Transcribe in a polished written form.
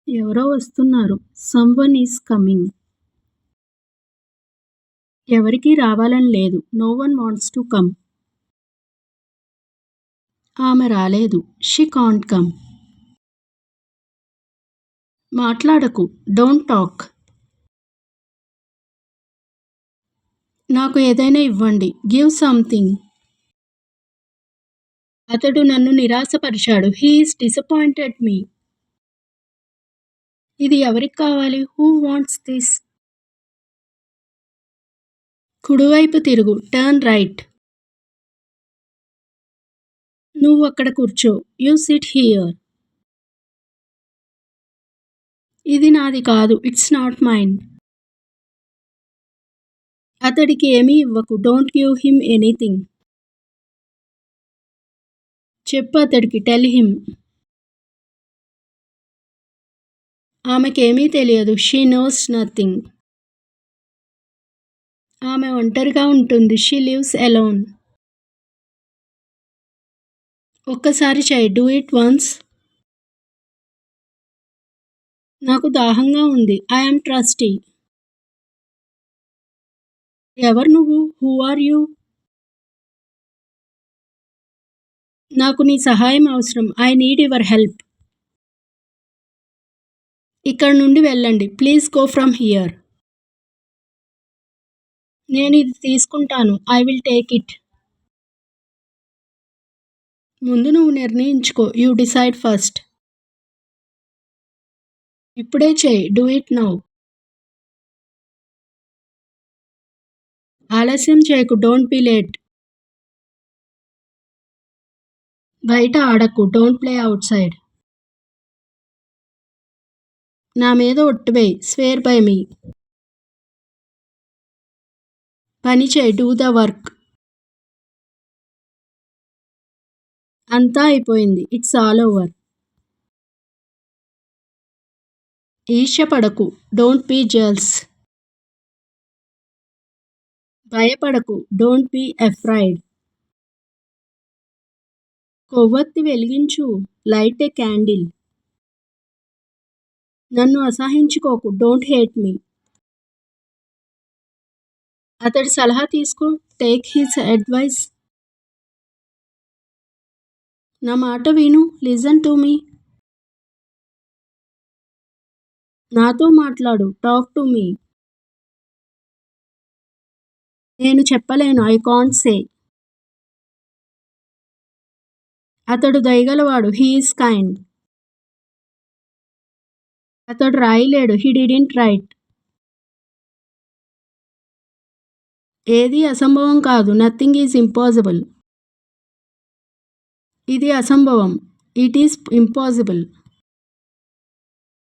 ఎవరో వస్తున్నారు. Someone is coming. ఎవరికీ రావాలని లేదు. No one wants to come. ఆమె రాలేదు. She can't come. మాట్లాడకు. Don't talk. నాకు ఏదైనా ఇవ్వండి. Give something. అతడు నన్ను నిరాశపరిచాడు. He is disappointed me. ఇది ఎవరికి కావాలి? Who wants this? కుడివైపు తిరుగు. Turn right. నువ్వు అక్కడ కూర్చో. You sit here. ఇది నాది కాదు. It's not mine. అతడికి ఏమీ ఇవ్వకు. Don't give him anything. చెప్పు అతడికి. Tell him. ఆమెకేమీ తెలియదు. She knows nothing. ఆమె ఒంటరిగా ఉంటుంది. She lives alone. ఒక్కసారి చెయ్. Do it once. నాకు దాహంగా ఉంది. I am thirsty. ఎవరు నువ్వు? Who are you? నాకు నీ సహాయం అవసరం. I need your help. ఇక్కడి నుండి వెళ్ళండి. Please go from here. నేను ఇది తీసుకుంటాను. I will take it. ముందు నువ్వు నిర్ణయించుకో. You decide first. ఇప్పుడే చెయ్. Do it now. ఆలస్యం చేయకు. Don't be late. బయట ఆడకు. Don't play outside. నా మీద ఒట్టు వేయ్. Swear by me. పని చెయ్. Do the work. అంతా అయిపోయింది. It's all over. ఈర్ష్యపడకు. Don't be jealous. భయపడకు. Don't be afraid. కొవ్వొత్తి వెలిగించు. Light a candle. నన్ను అసహ్యించుకోకు. డోంట్ హేట్ మీ. అతడి సలహా తీసుకో. Take his advice. నా మాట విను. Listen to me. నాతో మాట్లాడు. Talk to me. నేను చెప్పలేను. I can't say. అతడు దయగలవాడు. He is kind. అతడు రాయలేడు. He didn't right. ఏదీ అసంభవం కాదు. Nothing is impossible. ఇది అసంభవం. It is impossible.